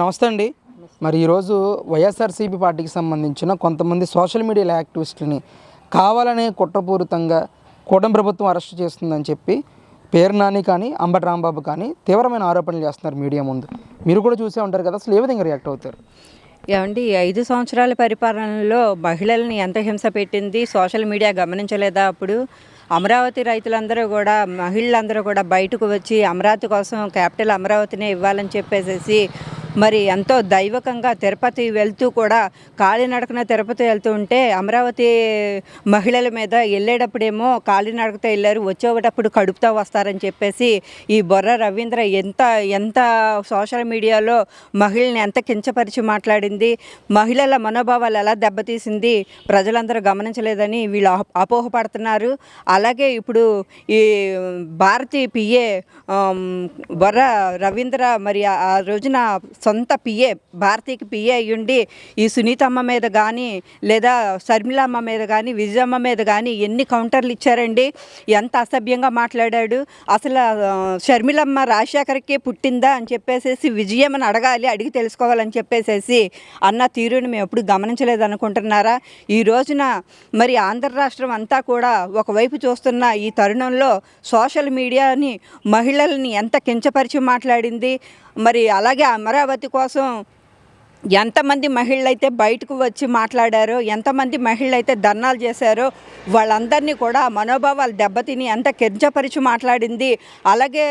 నమస్తే అండి. మరి ఈరోజు వైఎస్ఆర్సీపీ పార్టీకి సంబంధించిన కొంతమంది సోషల్ మీడియా యాక్టివిస్టులని కావాలనే కుట్రపూరితంగా కూటమి ప్రభుత్వం అరెస్ట్ చేస్తుందని చెప్పి పేరు నాని కానీ అంబటి రాంబాబు కానీ తీవ్రమైన ఆరోపణలు చేస్తున్నారు మీడియా ముందు. మీరు కూడా చూసే ఉంటారు కదా, అసలు ఏ విధంగా రియాక్ట్ అవుతారు? ఏమండి, 5 సంవత్సరాల పరిపాలనలో మహిళల్ని ఎంత హింస పెట్టింది సోషల్ మీడియా గమనించలేదా? అప్పుడు అమరావతి రైతులందరూ కూడా, మహిళలందరూ కూడా బయటకు వచ్చి అమరావతి కోసం క్యాపిటల్ అమరావతినే ఇవ్వాలని చెప్పేసి మరి ఎంతో దైవకంగా తిరుపతి వెళ్తూ కూడా కాలినడకన తిరుపతి వెళ్తూ ఉంటే అమరావతి మహిళల మీద వెళ్ళేటప్పుడేమో కాలినడకతో వెళ్ళారు, వచ్చేటప్పుడు కడుపుతో వస్తారని చెప్పేసి ఈ బొర్ర రవీంద్ర ఎంత సోషల్ మీడియాలో మహిళల్ని ఎంత కించపరిచి మాట్లాడింది, మహిళల మనోభావాలు ఎలా దెబ్బతీసింది ప్రజలందరూ గమనించలేదని వీళ్ళు అపోహపడుతున్నారు. అలాగే ఇప్పుడు ఈ భారతీ పిఏ బొర్ర రవీంద్ర మరి ఆ రోజున సొంత పిఏ భారతీకి పిఏ అయ్యుండి ఈ సునీతమ్మ మీద కానీ లేదా శర్మిలమ్మ మీద కానీ విజయమ్మ మీద కానీ ఎన్ని కౌంటర్లు ఇచ్చారండి. ఎంత అసభ్యంగా మాట్లాడాడు. అసలు షర్మిలమ్మ రాజశేఖర్కే పుట్టిందా అని చెప్పేసి విజయమ్మని అడిగి తెలుసుకోవాలని చెప్పేసి అన్న తీరుని మేము ఎప్పుడు గమనించలేదు అనుకుంటున్నారా? ఈ రోజున మరి ఆంధ్ర రాష్ట్రం అంతా కూడా ఒకవైపు చూస్తున్న ఈ తరుణంలో సోషల్ మీడియాని మహిళల్ని ఎంత కించపరిచి మాట్లాడింది. మరి అలాగే అమరావతి కోసం ఎంతమంది మహిళలు అయితే బయటకు వచ్చి మాట్లాడారో, ఎంతమంది మహిళలు అయితే ధర్నాలు చేశారో వాళ్ళందరినీ కూడా మనోభావాలు దెబ్బతిని ఎంత కించపరిచి మాట్లాడింది. అలాగే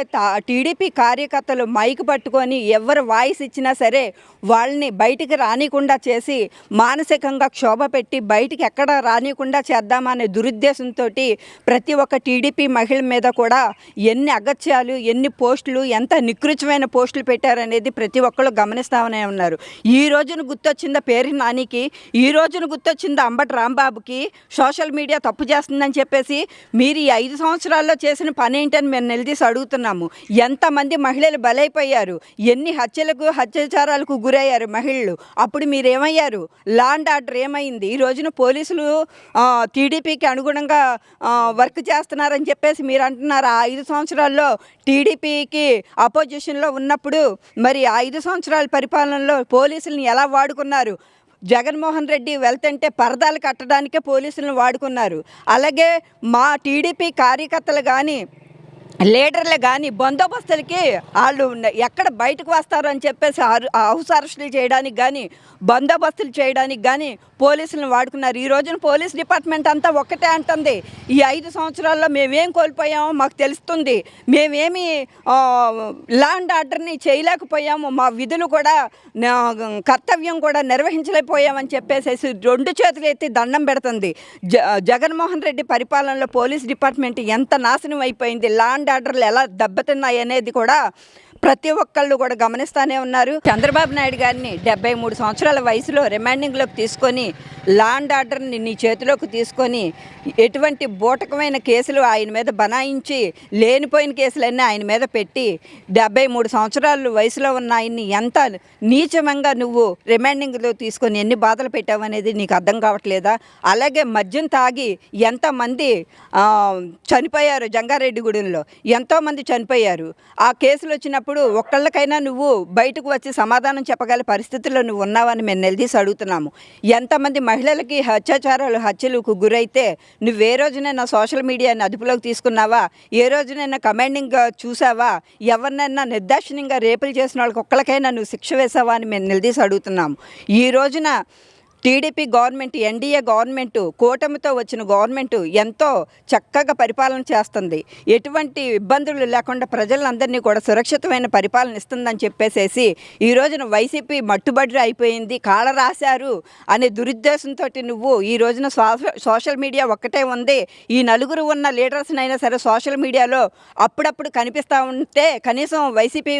టీడీపీ కార్యకర్తలు మైక్ పట్టుకొని ఎవరు వాయిస్ ఇచ్చినా సరే వాళ్ళని బయటికి రానికుండా చేసి మానసికంగా క్షోభ పెట్టి బయటికి ఎక్కడ రానికుండా చేద్దామనే దురుద్దేశంతో ప్రతి ఒక్క టీడీపీ మహిళ మీద కూడా ఎన్ని అగత్యాలు, ఎన్ని పోస్టులు, ఎంత నికృష్టమైన పోస్టులు పెట్టారనేది ప్రతి ఒక్కరు గమనిస్తామనే ఉన్నారు. ఈ రోజున గుర్తొచ్చిందా పేరు నానికి, ఈ రోజున గుర్తొచ్చిందా అంబటి రాంబాబుకి సోషల్ మీడియా తప్పు చేస్తుందని చెప్పేసి? మీరు ఈ 5 సంవత్సరాల్లో చేసిన పని ఏంటని మేము నిలదీసి అడుగుతున్నాము. ఎంతమంది మహిళలు బలైపోయారు, ఎన్ని అత్యాచారాలకు గురయ్యారు మహిళలు. అప్పుడు మీరేమయ్యారు? లా అండ్ ఆర్డర్ ఏమైంది? ఈ రోజున పోలీసులు టీడీపీకి అనుగుణంగా వర్క్ చేస్తున్నారని చెప్పేసి మీరు అంటున్నారు. ఆ 5 సంవత్సరాల్లో టీడీపీకి అపోజిషన్లో ఉన్నప్పుడు మరి 5 సంవత్సరాల పరిపాలనలో పోలీసులను ఎలా వాడుకున్నారు? జగన్మోహన్ రెడ్డి వెళ్తుంటే పరదాలు కట్టడానికే పోలీసులను వాడుకున్నారు. అలాగే మా టీడీపీ కార్యకర్తలు కానీ లీడర్లు కానీ బందోబస్తులకి వాళ్ళు ఎక్కడ బయటకు వస్తారు అని చెప్పేసి హౌస్ అరెస్టులు చేయడానికి కానీ బందోబస్తులు చేయడానికి కానీ పోలీసులను వాడుకున్నారు. ఈ రోజున పోలీస్ డిపార్ట్మెంట్ అంతా ఒక్కటే అంటుంది, ఈ 5 సంవత్సరాల్లో మేమేం కోల్పోయామో మాకు తెలుస్తుంది, మేమేమి లా అండ్ ఆర్డర్ని చేయలేకపోయాము, మా విధులు కూడా కర్తవ్యం కూడా నిర్వహించలేకపోయామని చెప్పేసి 2 చేతులు ఎత్తి దండం పెడుతుంది. జగన్మోహన్ రెడ్డి పరిపాలనలో పోలీస్ డిపార్ట్మెంట్ ఎంత నాశనం అయిపోయింది, లా అండ్ ఆర్డర్లు ఎలా దెబ్బతిన్నాయి అనేది కూడా ప్రతి ఒక్కళ్ళు కూడా గమనిస్తూనే ఉన్నారు. చంద్రబాబు నాయుడు గారిని 73 సంవత్సరాల వయసులో రిమాండింగ్లోకి తీసుకొని లా అండ్ ఆర్డర్ని నీ చేతిలోకి తీసుకొని ఎటువంటి బూటకమైన కేసులు ఆయన మీద బనాయించి లేనిపోయిన కేసులన్నీ ఆయన మీద పెట్టి 73 సంవత్సరాల వయసులో ఉన్న ఆయన్ని ఎంత నీచమంగా నువ్వు రిమాండింగ్లో తీసుకొని ఎన్ని బాధలు పెట్టావు అనేది నీకు అర్థం కావట్లేదా? అలాగే మద్యం తాగి ఎంతమంది చనిపోయారు, జంగారెడ్డిగూడెంలో ఎంతోమంది చనిపోయారు. ఆ కేసులు వచ్చినప్పుడు ఒక్కళ్ళకైనా నువ్వు బయటకు వచ్చి సమాధానం చెప్పగల పరిస్థితుల్లో నువ్వు ఉన్నావని మేము నిలదీసి అడుగుతున్నాము. ఎంతమంది మహిళలకి హత్యలకు గురైతే నువ్వు ఏ రోజునైనా సోషల్ మీడియాని అదుపులోకి తీసుకున్నావా? ఏ రోజునైనా కమాండింగ్ చూసావా? ఎవరినైనా నిర్దాక్షిణ్యంగా రేపులు చేసిన వాళ్ళకి ఒక్కళ్ళకైనా నువ్వు శిక్ష వేసావా అని మేము నిలదీసి అడుగుతున్నాము. ఈ రోజున టీడీపీ గవర్నమెంట్, ఎన్డీఏ గవర్నమెంటు, కూటమితో వచ్చిన గవర్నమెంటు ఎంతో చక్కగా పరిపాలన చేస్తుంది. ఎటువంటి ఇబ్బందులు లేకుండా ప్రజలందరినీ కూడా సురక్షితమైన పరిపాలన ఇస్తుందని చెప్పేసి ఈ రోజున వైసీపీ మట్టుబడి అయిపోయింది, కాళ్ళ రాశారు అనే దురుద్దేశంతో నువ్వు ఈ రోజున సోషల్ మీడియా ఒక్కటే ఉంది. ఈ నలుగురు ఉన్న లీడర్స్నైనా సరే సోషల్ మీడియాలో అప్పుడప్పుడు కనిపిస్తూ ఉంటే కనీసం వైసీపీ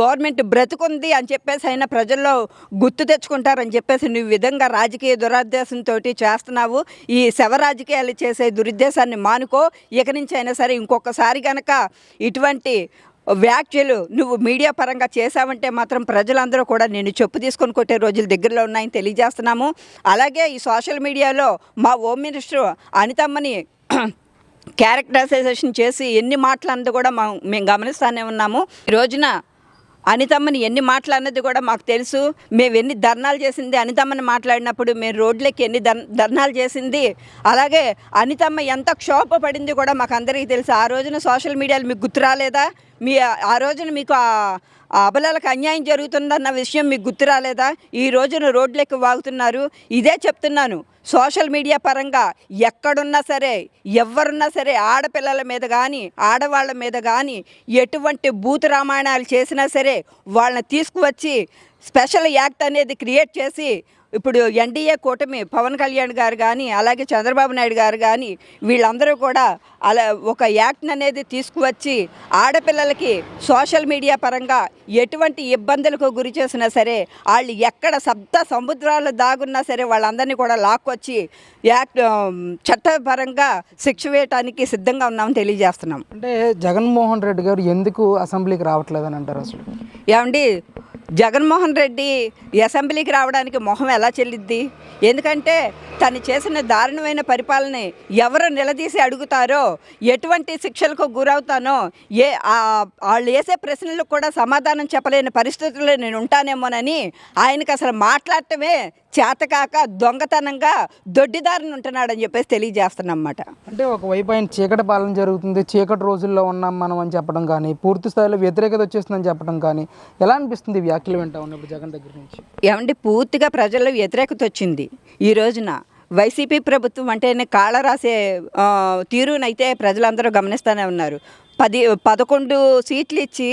గవర్నమెంట్ బ్రతుకుంది అని చెప్పేసి అయినా ప్రజల్లో గుర్తు తెచ్చుకుంటారని చెప్పేసి నువ్వు విధంగా రాజకీయ దురుద్దేశంతో చేస్తున్నావు. ఈ శవ రాజకీయాలు చేసే దురుద్దేశాన్ని మానుకో. ఇక నుంచి అయినా సరే ఇంకొకసారి కనుక ఇటువంటి వ్యాఖ్యలు నువ్వు మీడియా పరంగా చేసావంటే మాత్రం ప్రజలందరూ కూడా నేను చెప్పు తీసుకొని కొట్టే రోజులు దగ్గరలో ఉన్నాయని తెలియజేస్తున్నాము. అలాగే ఈ సోషల్ మీడియాలో మా హోమ్ మినిస్టర్ అనితమ్మని క్యారెక్టరైజేషన్ చేసి ఎన్ని మాటలందు కూడా మేము గమనిస్తూనే ఉన్నాము. ఈ రోజున అనితమ్మని ఎన్ని మాటలు అన్నది కూడా మాకు తెలుసు. మేము ఎన్ని ధర్నాలు చేసింది అనితమ్మని మాట్లాడినప్పుడు, మేము రోడ్లకి ఎన్ని ధర్నాలు చేసింది, అలాగే అనితమ్మ ఎంత క్షోభ పడింది కూడా మాకు అందరికీ తెలుసు. ఆ రోజున సోషల్ మీడియాలో మీకు గుర్తు రాలేదా? ఆ రోజున మీకు ఆ అబలాలకు అన్యాయం జరుగుతుందన్న విషయం మీకు గుర్తు రాలేదా? ఈ రోజున రోడ్లెక్కి వాగుతున్నారు. ఇదే చెప్తున్నాను, సోషల్ మీడియా పరంగా ఎక్కడున్నా సరే, ఎవరున్నా సరే, ఆడపిల్లల మీద కానీ ఆడవాళ్ళ మీద కానీ ఎటువంటి బూతు రామాయణాలు చేసినా సరే వాళ్ళని తీసుకువచ్చి స్పెషల్ యాక్ట్ అనేది క్రియేట్ చేసి, ఇప్పుడు ఎన్డీఏ కూటమి పవన్ కళ్యాణ్ గారు కానీ అలాగే చంద్రబాబు నాయుడు గారు కానీ వీళ్ళందరూ కూడా అలా ఒక యాక్ట్ అనేది తీసుకువచ్చి ఆడపిల్లలకి సోషల్ మీడియా పరంగా ఎటువంటి ఇబ్బందులకు గురి చేసినా సరే, వాళ్ళు ఎక్కడ సముద్రాలు దాగున్నా సరే వాళ్ళందరినీ కూడా లాక్కొచ్చి యాక్ట్ చట్టపరంగా శిక్ష వేయటానికి సిద్ధంగా ఉన్నామని తెలియజేస్తున్నాం. అంటే జగన్మోహన్ రెడ్డి గారు ఎందుకు అసెంబ్లీకి రావట్లేదని అంటారు అసలు? ఏమండి, జగన్మోహన్ రెడ్డి అసెంబ్లీకి రావడానికి మొహం ఎలా చెల్లిద్ది? ఎందుకంటే తను చేసిన దారుణమైన పరిపాలన ఎవరు నిలదీసి అడుగుతారో, ఎటువంటి శిక్షలకు గురవుతానో, వాళ్ళు వేసే ప్రశ్నలకు కూడా సమాధానం చెప్పలేని పరిస్థితుల్లో నేను ఉంటానేమోనని ఆయనకు అసలు మాట్లాడటమే చేతకాక దొంగతనంగా దొడ్డిదారిని ఉంటున్నాడని చెప్పేసి తెలియజేస్తున్నమాట. అంటే ఒకవైపు ఆయన చీకటి పాలన జరుగుతుంది, చీకటి రోజుల్లో ఉన్నాం మనం అని చెప్పడం కానీ, పూర్తి స్థాయిలో వ్యతిరేకత వచ్చేస్తుందని చెప్పడం కానీ ఎలా అనిపిస్తుంది వ్యాఖ్యలు వింటా ఉన్నప్పుడు జగన్ దగ్గర నుంచి? ఏమంటే పూర్తిగా ప్రజల్లో వ్యతిరేకత వచ్చింది. ఈ రోజున వైసీపీ ప్రభుత్వం అంటేనే కాళ్ళ రాసే తీరునైతే ప్రజలందరూ గమనిస్తూనే ఉన్నారు. 11 సీట్లు ఇచ్చి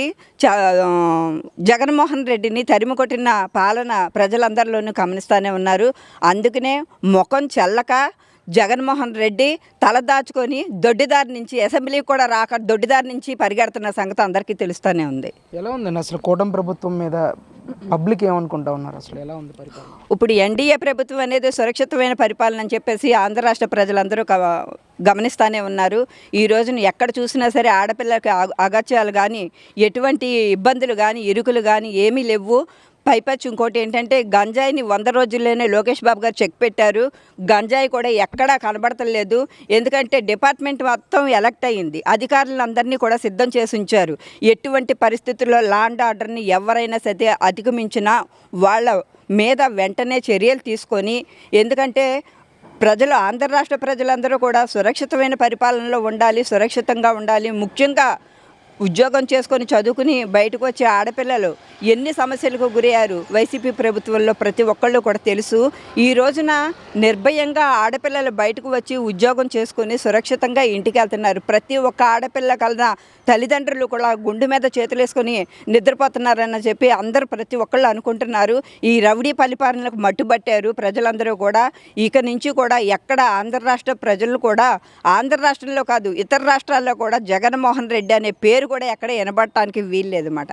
జగన్మోహన్ రెడ్డిని తరిమి కొట్టిన పాలన ప్రజలందరిలోనూ గమనిస్తూనే ఉన్నారు. అందుకనే ముఖం చెల్లక జగన్మోహన్ రెడ్డి తల దాచుకొని దొడ్డిదారి నుంచి అసెంబ్లీకి కూడా రాక దొడ్డిదారి నుంచి పరిగెడుతున్న సంగతి అందరికీ తెలుస్తూనే ఉంది. ఎలా ఉందండి అసలు కూటమి ప్రభుత్వం మీద పబ్లిక్ ఏమనుకుంటా ఉన్నారు? అసలు ఎలా ఉంది పరిపాలన? ఇప్పుడు ఎన్డీఏ ప్రభుత్వం అనేది సురక్షితమైన పరిపాలన అని చెప్పేసి ఆంధ్ర రాష్ట్ర ప్రజలందరూ గమనిస్తూనే ఉన్నారు. ఈ రోజున ఎక్కడ చూసినా సరే ఆడపిల్లలకి అగత్యాలు కానీ, ఎటువంటి ఇబ్బందులు కానీ, ఇరుకులు కానీ ఏమీ లేవు. పైపచ్చి ఇంకోటి ఏంటంటే, గంజాయిని 100 రోజుల్లోనే లోకేష్ బాబు గారు చెక్ పెట్టారు. గంజాయి కూడా ఎక్కడా కనబడతలేదు. ఎందుకంటే డిపార్ట్మెంట్ మొత్తం ఎలక్ట్ అయ్యింది, అధికారులందరినీ కూడా సిద్ధం చేసి ఉంచారు. ఎటువంటి పరిస్థితుల్లో లాండ్ ఆర్డర్ని ఎవరైనా సరే అధిగమించినా వాళ్ళ మీద వెంటనే చర్యలు తీసుకొని, ఎందుకంటే ప్రజలు ఆంధ్ర రాష్ట్ర ప్రజలందరూ కూడా సురక్షితమైన పరిపాలనలో ఉండాలి, సురక్షితంగా ఉండాలి. ముఖ్యంగా ఉద్యోగం చేసుకొని చదువుకుని బయటకు వచ్చే ఆడపిల్లలు ఎన్ని సమస్యలకు గురయ్యారు వైసీపీ ప్రభుత్వంలో ప్రతి ఒక్కళ్ళు కూడా తెలుసు. ఈ రోజున నిర్భయంగా ఆడపిల్లలు బయటకు వచ్చి ఉద్యోగం చేసుకుని సురక్షితంగా ఇంటికి వెళ్తున్నారు. ప్రతి ఒక్క ఆడపిల్ల కలన తల్లిదండ్రులు కూడా గుండె మీద చేతులు వేసుకొని నిద్రపోతున్నారని చెప్పి అందరూ ప్రతి ఒక్కళ్ళు అనుకుంటున్నారు. ఈ రౌడీ పరిపాలనకు మట్టుబట్టారు ప్రజలందరూ కూడా. ఇక నుంచి కూడా ఎక్కడ ఆంధ్ర రాష్ట్ర ప్రజలు కూడా, ఆంధ్ర రాష్ట్రంలో కాదు ఇతర రాష్ట్రాల్లో కూడా జగన్మోహన్ రెడ్డి అనే పేరు కూడా ఎక్కడ వినబడటానికి వీల్లేదు అన్నమాట.